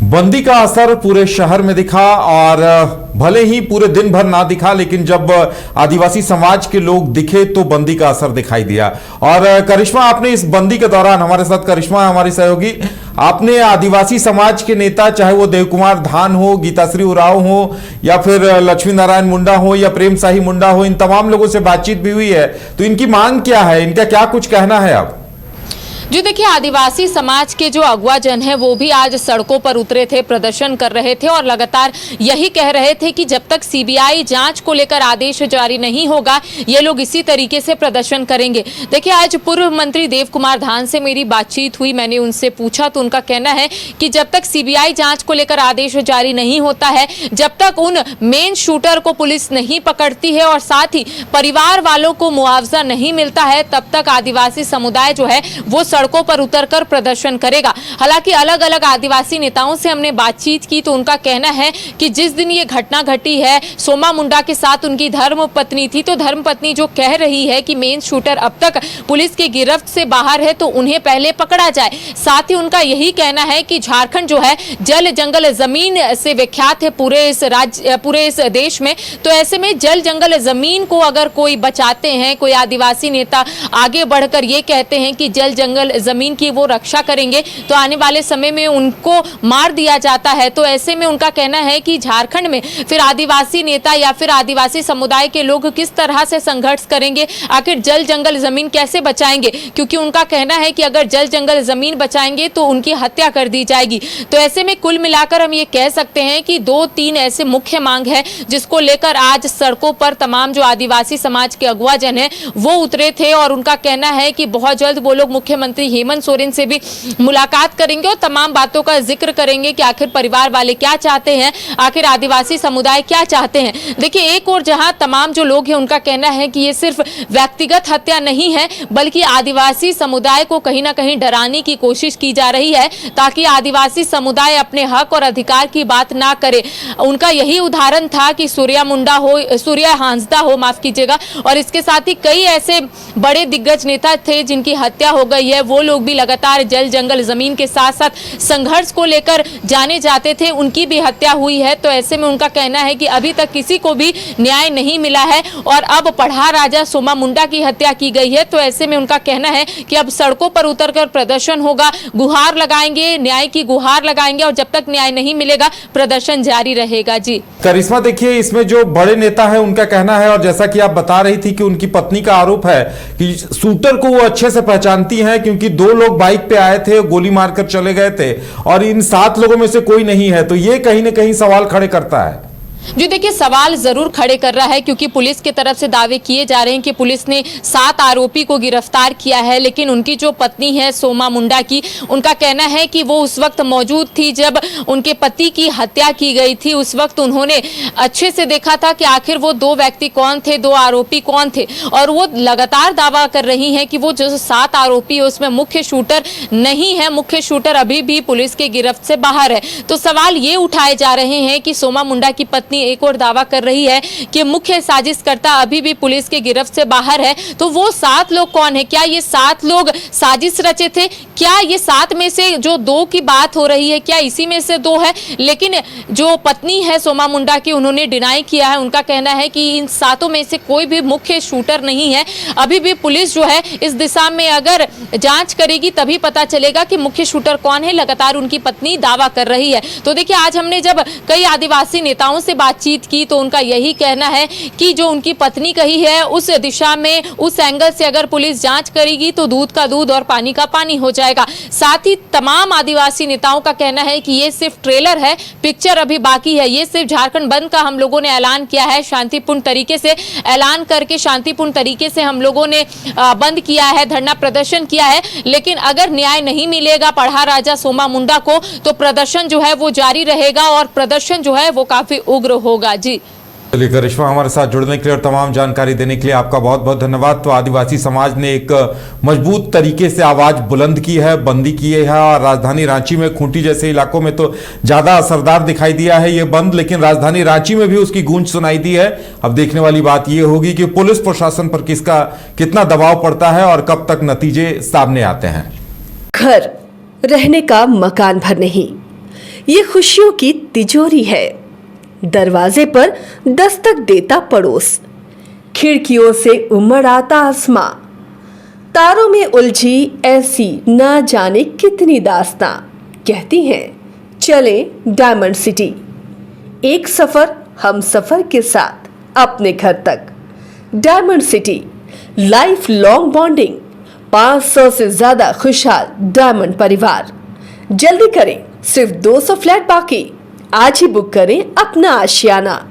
बंदी का असर पूरे शहर में दिखा और भले ही पूरे दिन भर ना दिखा, लेकिन जब आदिवासी समाज के लोग दिखे तो बंदी का असर दिखाई दिया। और करिश्मा, आपने इस बंदी के दौरान, हमारे साथ करिश्मा हमारी सहयोगी, आपने आदिवासी समाज के नेता, चाहे वो देव कुमार धान हो, गीताश्री उरांव हो या फिर लक्ष्मी नारायण मुंडा हो या प्रेम शाही मुंडा हो, इन तमाम लोगों से बातचीत भी हुई है, तो इनकी मांग क्या है, इनका क्या कुछ कहना है अब? जी देखिए, आदिवासी समाज के जो अगुआ जन हैं वो भी आज सड़कों पर उतरे थे, प्रदर्शन कर रहे थे और लगातार यही कह रहे थे कि जब तक सीबीआई जांच को लेकर आदेश जारी नहीं होगा ये लोग इसी तरीके से प्रदर्शन करेंगे। देखिए, आज पूर्व मंत्री देव कुमार धान से मेरी बातचीत हुई, मैंने उनसे पूछा तो उनका कहना है कि जब तक सीबीआई जांच को लेकर आदेश जारी नहीं होता है, जब तक उन मेन शूटर को पुलिस नहीं पकड़ती है और साथ ही परिवार वालों को मुआवजा नहीं मिलता है, तब तक आदिवासी समुदाय जो है वो सड़कों पर उतरकर प्रदर्शन करेगा। हालांकि अलग अलग आदिवासी नेताओं से हमने बातचीत की तो उनका कहना है कि जिस दिन ये घटना घटी है, सोमा मुंडा के साथ उनकी धर्म पत्नी थी, तो धर्म पत्नी जो कह रही है कि मेन शूटर अब तक पुलिस के गिरफ्त से बाहर है तो उन्हें पहले पकड़ा जाए। साथ ही उनका यही कहना है कि झारखंड जो है जल जंगल जमीन से विख्यात है पूरे इस देश में, तो ऐसे में जल जंगल जमीन को अगर कोई बचाते हैं, कोई आदिवासी नेता आगे बढ़कर ये कहते हैं कि जल जंगल जमीन की वो रक्षा करेंगे तो आने वाले समय में उनको मार दिया जाता है, तो ऐसे में उनका कहना है कि झारखंड में फिर आदिवासी नेता या फिर आदिवासी समुदाय के लोग किस तरह से संघर्ष करेंगे, आखिर जल जंगल जमीन कैसे बचाएंगे, क्योंकि उनका कहना है कि अगर जल जंगल जमीन बचाएंगे तो उनकी हत्या कर दी जाएगी। तो ऐसे में कुल मिलाकर हम ये कह सकते हैं कि 2-3 ऐसे मुख्य मांग है जिसको लेकर आज सड़कों पर तमाम जो आदिवासी समाज के अगुआ जन है वो उतरे थे और उनका कहना है कि बहुत जल्द वो लोग मुख्यमंत्री हेमंत सोरेन से भी मुलाकात करेंगे और तमाम बातों का जिक्र करेंगे कि आखिर परिवार वाले क्या चाहते हैं, आखिर आदिवासी समुदाय क्या चाहते हैं। देखिए, एक और जहां तमाम जो लोग हैं उनका कहना है कि ये सिर्फ व्यक्तिगत हत्या नहीं है बल्कि आदिवासी समुदाय को कहीं ना कहीं डराने की कोशिश की जा रही है ताकि आदिवासी समुदाय अपने हक और अधिकार की बात ना करे। उनका यही उदाहरण था कि सूर्या हांसदा हो, माफ कीजिएगा, और इसके साथ ही कई ऐसे बड़े दिग्गज नेता थे जिनकी हत्या हो गई है, वो लोग भी लगातार जल जंगल जमीन के साथ साथ संघर्ष को लेकर जाने जाते थे, उनकी भी हत्या हुई है। तो ऐसे में उनका कहना है कि अभी तक किसी को भी न्याय नहीं मिला है और अब पढ़ा राजा सोमा मुंडा की हत्या की गई है, तो ऐसे में उनका कहना है कि अब सड़कों पर उतरकर प्रदर्शन होगा, गुहार लगाएंगे, न्याय की गुहार लगाएंगे और जब तक न्याय नहीं मिलेगा प्रदर्शन जारी रहेगा। जी करिश्मा, देखिए, इसमें जो बड़े नेता है उनका कहना है, और जैसा कि आप बता रही थी कि उनकी पत्नी का आरोप है कि शूटर को वो अच्छे से पहचानती हैं क्योंकि 2 लोग बाइक पे आए थे, गोली मारकर चले गए थे और इन 7 लोगों में से कोई नहीं है, तो ये कहीं ना कहीं सवाल खड़े करता है। जी देखिए, सवाल जरूर खड़े कर रहा है क्योंकि पुलिस की तरफ से दावे किए जा रहे हैं कि पुलिस ने 7 आरोपी को गिरफ्तार किया है, लेकिन उनकी जो पत्नी है सोमा मुंडा की, उनका कहना है कि वो उस वक्त मौजूद थी जब उनके पति की हत्या की गई थी। उस वक्त उन्होंने अच्छे से देखा था कि आखिर वो 2 व्यक्ति कौन थे, 2 आरोपी कौन थे, और वो लगातार दावा कर रही हैं कि वो जो 7 आरोपी है उसमें मुख्य शूटर नहीं है, मुख्य शूटर अभी भी पुलिस के गिरफ्त से बाहर है। तो सवाल ये उठाए जा रहे हैं कि सोमा मुंडा की पत्नी एक और दावा कर रही है कि मुख्य साजिशकर्ता अभी भी पुलिस के गिरफ्त से बाहर है, तो वो 7 लोग कौन है? क्या ये 7 लोग साजिश रचे थे? क्या ये 7 में से जो 2 की बात हो रही है क्या इसी में से 2 है? लेकिन जो पत्नी है सोमा मुंडा की, उन्होंने डिनाई किया है, उनका कहना है कि इन 7 में से कोई भी मुख्य शूटर नहीं है। अभी भी पुलिस जो है इस दिशा में अगर जांच करेगी तभी पता चलेगा कि मुख्य शूटर कौन है, लगातार उनकी पत्नी दावा कर रही है। तो देखिए, आज हमने जब कई आदिवासी नेताओं से बातचीत की तो उनका यही कहना है कि जो उनकी पत्नी कही है उस दिशा में, उस एंगल से अगर पुलिस जांच करेगी तो दूध का दूध और पानी का पानी हो जाएगा। साथ ही तमाम आदिवासी नेताओं का कहना है कि ये सिर्फ ट्रेलर है, पिक्चर अभी बाकी है। ये सिर्फ झारखंड बंद का हम लोगों ने ऐलान किया है, शांतिपूर्ण तरीके से ऐलान करके शांतिपूर्ण तरीके से हम लोगों ने बंद किया है, धरना प्रदर्शन किया है, लेकिन अगर न्याय नहीं मिलेगा पढ़ा राजा सोमा मुंडा को तो प्रदर्शन जो है वो जारी रहेगा और प्रदर्शन जो है वो काफी उग्र होगा। जी चलिए करिश्मा, हमारे साथ जुड़ने के लिए और तमाम जानकारी देने के लिए आपका बहुत बहुत धन्यवाद। तो आदिवासी समाज ने एक मजबूत तरीके से आवाज बुलंद की है, बंदी की है, और राजधानी रांची में खूंटी जैसे इलाकों में तो ज्यादा असरदार दिखाई दिया है ये बंद, लेकिन राजधानी रांची में भी उसकी गूंज सुनाई दी है। अब देखने वाली बात यह होगी कि पुलिस प्रशासन पर किसका कितना दबाव पड़ता है और कब तक नतीजे सामने आते हैं। घर रहने का मकान भर नहीं, ये खुशियों की तिजोरी है। दरवाजे पर दस्तक देता पड़ोस, खिड़कियों से उमड़ आता आसमां, तारों में उलझी ऐसी ना जाने कितनी दास्तां। कहती हैं चले डायमंड सिटी, एक सफर हम सफर के साथ अपने घर तक। Diamond city, life long bonding, 500 से ज्यादा खुशहाल डायमंड परिवार। जल्दी करें, सिर्फ 200 फ्लैट बाकी। आज ही बुक करें अपना आशियाना।